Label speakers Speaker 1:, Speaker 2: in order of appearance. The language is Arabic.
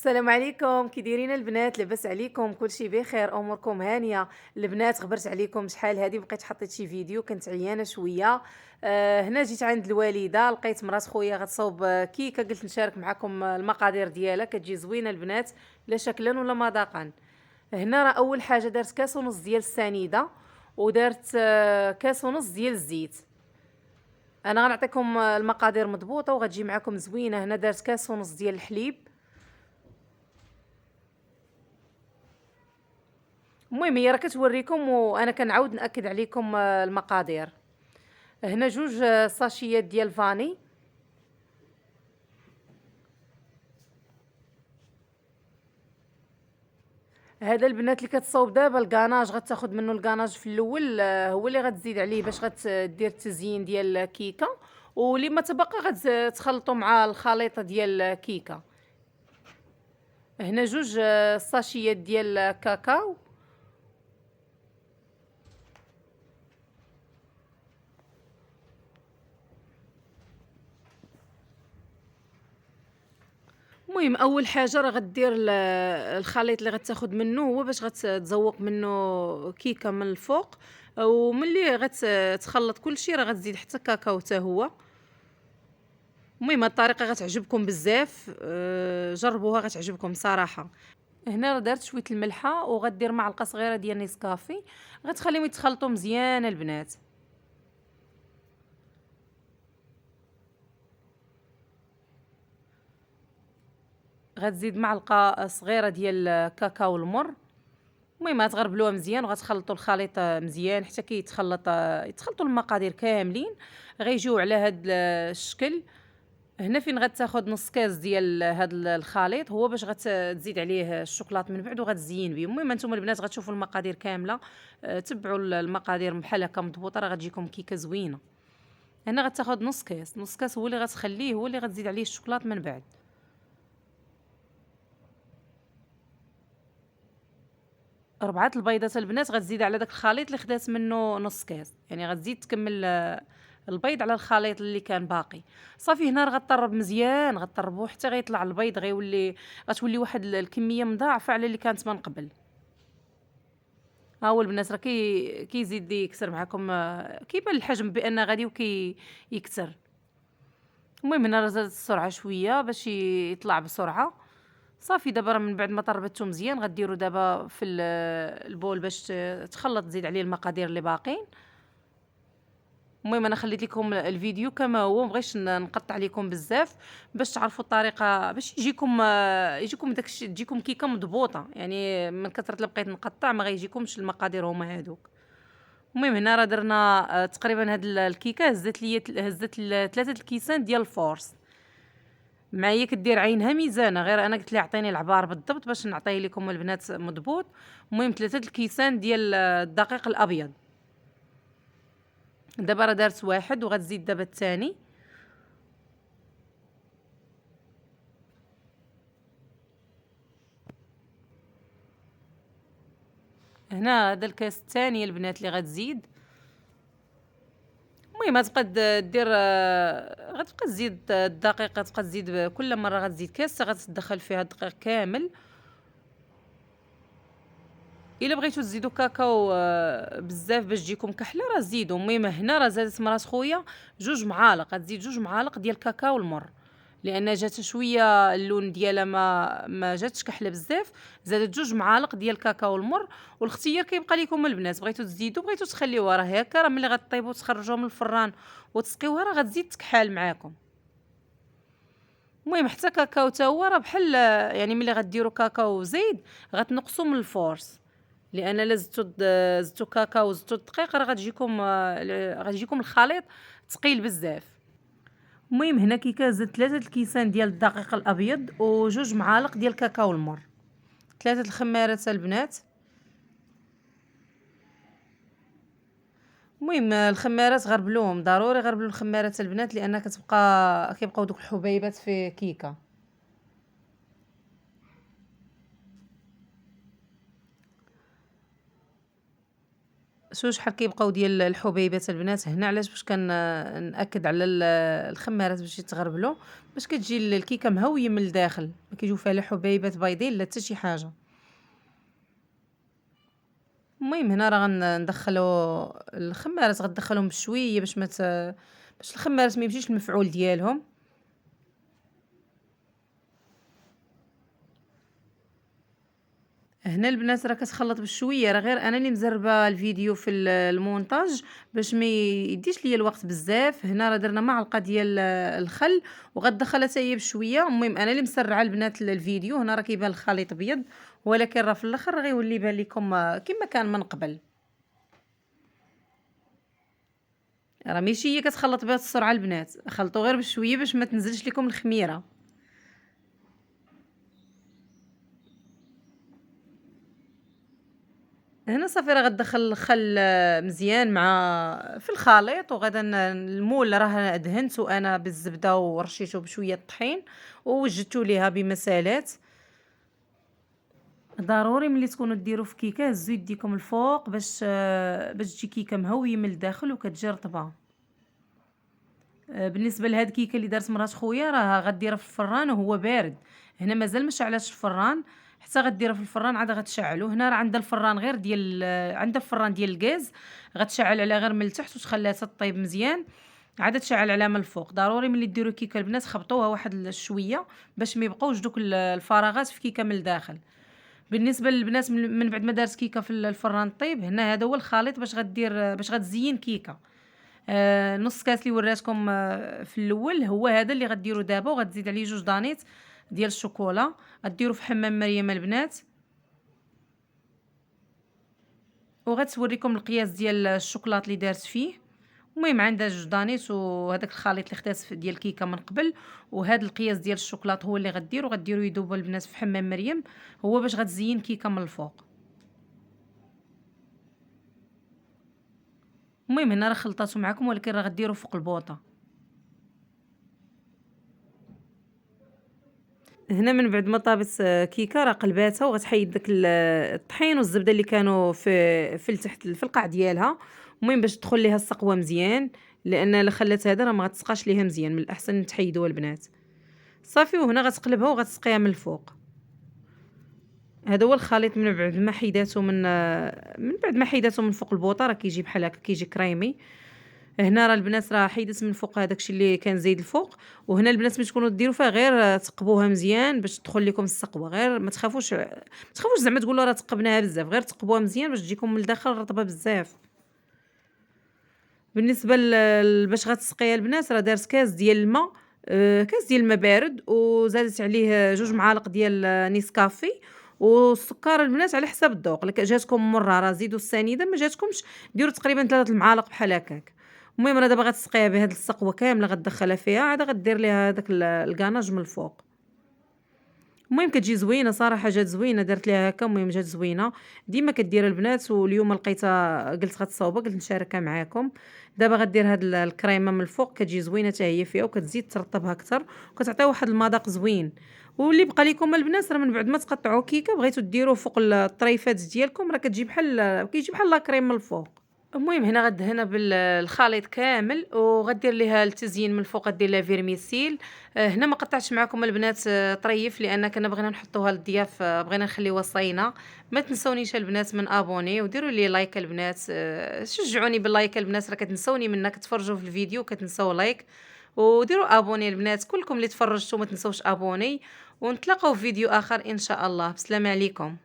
Speaker 1: السلام عليكم، كي دايرين البنات؟ لاباس عليكم؟ كلشي بخير؟ اموركم هانيه؟ البنات غبرت عليكم شحال هادي بقيت حطيت شي فيديو، كنت عيانه شويه. هنا جيت عند الوالده، لقيت مرات خويا غتصاوب كيكه، قلت نشارك معكم المقادير ديالها، كتجي زوينه البنات، لا شكلا ولا مذاقا. هنا راه اول حاجه درت كاس ونص ديال السنيده، ودرت كاس ونص ديال الزيت. انا غنعطيكم المقادير مضبوطه وغتجي معكم زوينه. هنا درت كاس ونص ديال الحليب. المهم هي راه كتوريكم وانا كنعاود ناكد عليكم المقادير. هنا جوج ساشيات ديال فاني. هذا البنات اللي كتصاوب دابا الكاناج، غتاخد منه الكاناج في الاول، هو اللي غتزيد عليه باش غتدير التزيين ديال الكيكه، واللي ما تبقى غتخلطوا مع الخليطه ديال الكيكه. هنا جوج ساشيات ديال كاكاو. المهم اول حاجه راه غدير الخليط اللي غتاخد منه، هو باش غتزوق منه كيكه من الفوق، وملي غتخلط كلشي راه غتزيد حتى كاكاو حتى هو. المهم هاد الطريقه غتعجبكم بزاف، جربوها غتعجبكم صراحه. هنا راه درت شويه الملحه، وغدير معلقه صغيره ديال نيسكافي، غتخليهم يتخلطوا مزيان البنات. غتزيد معلقه صغيره ديال كاكاو المر. المهم غتغربلوها مزيان وغتخلطوا الخليط مزيان حتى كيتخلط، يتخلطوا المقادير كاملين، غيجيو على هاد الشكل. هنا فين غتاخد نص كاس ديال هاد الخليط، هو باش غتزيد عليه الشوكولات من بعد وغتزين به. المهم نتوما البنات غتشوفوا المقادير كامله، تبعوا المقادير بحال هكا مضبوطه، راه غتجيكم كيكه زوينه. هنا غتاخد نص كاس، نص كاس هو اللي غتخليه، هو اللي غتزيد عليه الشوكولات من بعد. 4 البيضات البنات غتزيد على داك الخليط اللي خدات منه نص كاس، يعني غتزيد تكمل البيض على الخليط اللي كان باقي. صافي هنا راه غطرب مزيان، غطربوه حتى غيطلع البيض، غتولي واحد الكميه مضاعفه على اللي كانت من قبل. ها هو البنات راه كيزيد يكسر معكم، كيبان الحجم بان غادي يكتر. المهم هنا راه زادت السرعه شويه باش يطلع بسرعه. صافي دابا راه من بعد ما طربتو مزيان غديروا دابا في البول باش تخلط، تزيد عليه المقادير اللي باقيين. المهم انا خليت لكم الفيديو كما هو، مبغيتش نقطع لكم بزاف باش تعرفوا الطريقه، باش يجيكم داكشي، تجيكم كيكه مضبوطه، يعني من كثره اللي بقيت نقطع ما غيجيكمش المقادير هما هادوك. المهم هنا راه درنا تقريبا هاد الكيكه هزت 3 الكيسان ديال الفورس. معايا كدير عينها ميزانه، غير انا قلت لها عطيني العبار بالضبط باش نعطيه لكم البنات مضبوط. المهم 3 الكيسان ديال الدقيق الابيض. دابا راه دارت واحد وغتزيد دابا الثاني. هنا هذا الكاس الثاني البنات اللي غتزيد. المهم غتبقى دير، غتبقى تزيد الدقيق، غتبقى تزيد كل مره غتزيد كاس غتدخل فيها الدقيق كامل. الا بغيتو تزيدوا كاكاو بزاف باش تجيكم كحله راه زيدوا. المهم هنا راه زادت مرات خويا 2 معالق، غتزيد 2 معالق ديال كاكاو المر، لان جات شويه اللون ديالها ما جاتش كحله بزاف. زادت 2 معالق ديال كاكاو المر. والاختيار كيبقى لكم البنات، بغيتو تزيدوا بغيتو تخليوها، راه هكا راه ملي غطيبوا تخرجوها من الفران وتسقيوها راه غتزيد تكحال معاكم. المهم حتى كاكاو تا هو راه بحال، يعني ملي غديروا كاكاو زايد غتنقصوا من الفورس، لان الا زدتو كاكاو وزدتو الدقيق راه غتجيكم الخليط ثقيل بزاف. المهم هنا كيكه زدت 3 الكيسان ديال الدقيق الابيض و2 معالق ديال كاكاو المر، 3 الخمارات البنات. المهم الخمارات غربلوهم، ضروري غربلوا الخمارات البنات، لان كيبقاو دوك الحبيبات في كيكه. شو شحال كيبقاو ديال الحبيبات البنات هنا، علاش باش نأكد على الخمارات باش يتغربلوا، باش كتجي الكيكة مهوية من الداخل، ما كيجيو فيها لا حبيبات بايضين لا حتى شي حاجة. المهم هنا راه ندخلو الخمارات، غتدخلهم بشوية باش ما باش الخمارات ما يمشيش المفعول ديالهم. هنا البنات راه كتخلّط بشوية، راه غير أنا اللي مزربة الفيديو في المونتاج باش ما يديش ليا الوقت بزاف. هنا راه درنا معلقة ديال الخل وغتدخّلها حتى هي بشوية. المهم أنا اللي مسرعة البنات الفيديو. هنا راه كيبان الخليط بيض، ولكن راه في الآخر راه غيولي يبان لكم كيما كان من قبل. راه ماشي هي كتخلّط بهاد السرعة البنات، خلطوا غير بشوية باش ما تنزلش لكم الخميرة. هنا صافي راه غتدخّل الخل مزيان في الخليط، وغادا المول راه دهنتو أنا بالزبدة ورشيته بشوية الطحين ووجدتو ليها بمسالات. ضروري ملي تكونوا ديروا في كيكة هزوا يديكم الفوق باش تجي كيكة مهوية من الداخل وكتجي رطبة. بالنسبة لهاد الكيكة اللي دارت مرات خويا راه غديرها في الفران وهو بارد. هنا مازال ما شعلاتش الفران، حتى غديرها في الفران عاد غتشعلو. هنا راه عندها الفران غير ديال عندها الفران ديال الغاز، غتشعل عليها غير من التحت وتخليها حتى طيب مزيان، عاد تشعل عليها من الفوق. ضروري ملي ديروا كيكة البنات خبطوها واحد الشوية باش ما يبقاوش دوك الفراغات في كيكة من الداخل. بالنسبة للبنات من بعد ما دارت كيكة في الفران طيب، هنا هذا هو الخليط باش غتزين كيكة. نُص كاس اللي وريتكم في الأول هو هذا اللي غديروا دابا، وغتزيد عليه 2 دانيت ديال الشوكولا، غديروا في حمام مريم البنات، وغتوريكم القياس ديال الشوكلاط اللي دارت فيه. المهم عندها 2 دانيت وهذاك الخليط اللي خدات ديال الكيكة من قبل، وهذا القياس ديال الشوكلاط هو اللي غديروا يذوبوا البنات في حمام مريم، هو باش غتزين كيكة من الفوق. المهم هنا راه خلطاتو معاكم ولكن راه غديروا فوق البوطة. هنا من بعد ما طابت كيكة راه قلباتها وغتحيد داك الطحين والزبدة اللي كانوا في التحت في القاع ديالها. المهم باش تدخل ليها السقوة مزيان، لأن الا خلات هذا راه ما غتسقاش ليها مزيان، من الأحسن تحيدوها البنات. صافي وهنا غتقلبها وغتسقيها من الفوق. هذا هو الخليط من بعد ما حيداتو من بعد ما حيداتو من فوق البوطة راه كيجي بحال هكا كيجي كريمي. هنا راه البنات راه حيدت من فوق هذاك الشيء اللي كان زايد الفوق. وهنا البنات ملي تكونوا ديروا فيها غير تقبوها مزيان باش تدخل لكم السقوه، غير ما تخافوش زعما تقولوا راه تقبناها بزاف، غير تقبوها مزيان باش تجيكم من الداخل رطبه بزاف. بالنسبه باش غتسقيها البنات راه دارت كاس ديال الماء، كاس ديال الماء بارد وزادت عليه 2 معالق ديال نيسكافي، والسكر البنات على حساب الذوق. جاتكم مرة راه زيدوا السنيده، ما جاتكمش ديروا تقريبا 3 المعالق بحال هكاك. المهم راه دابا غتسقيها بهاد السقوه كامله غتدخلها فيها، عاد غدير ليها داك الكاناج من الفوق. المهم كتجي زوينه صراحه، جات زوينه درت ليها هكا. المهم جات زوينه، ديما كدير البنات، واليوم لقيتها قلت غتصاوبها قلت نشاركها معاكم. دابا غدير هاد الكريمه من الفوق كتجي زوينه حتى هي فيها، وكتزيد ترطبها اكثر وكتعطي واحد المذاق زوين. واللي بقى لكم البنات راه من بعد ما تقطعوا كيكه بغيتو ديروه فوق الطريفات ديالكم راه كتجي كيجي بحال لا كريم من الفوق. المهم هنا غدهنها الخليط كامل وغدير ليها التزيين من الفوق، غدير ليها فيرميسيل. هنا ما قطعتش معكم البنات طريف لان كنا بغينا نحطوها للضياف، بغينا نخليوها صاينه. ما تنسونيش البنات من ابوني وديروا لي لايك البنات، شجعوني باللايك البنات، راه كتنسوني منا كتفرجوا في الفيديو كتنسوا لايك. وديروا ابوني البنات كلكم اللي تفرجتوا ما تنسوش ابوني. ونتلاقاو في فيديو اخر ان شاء الله. بسلام عليكم.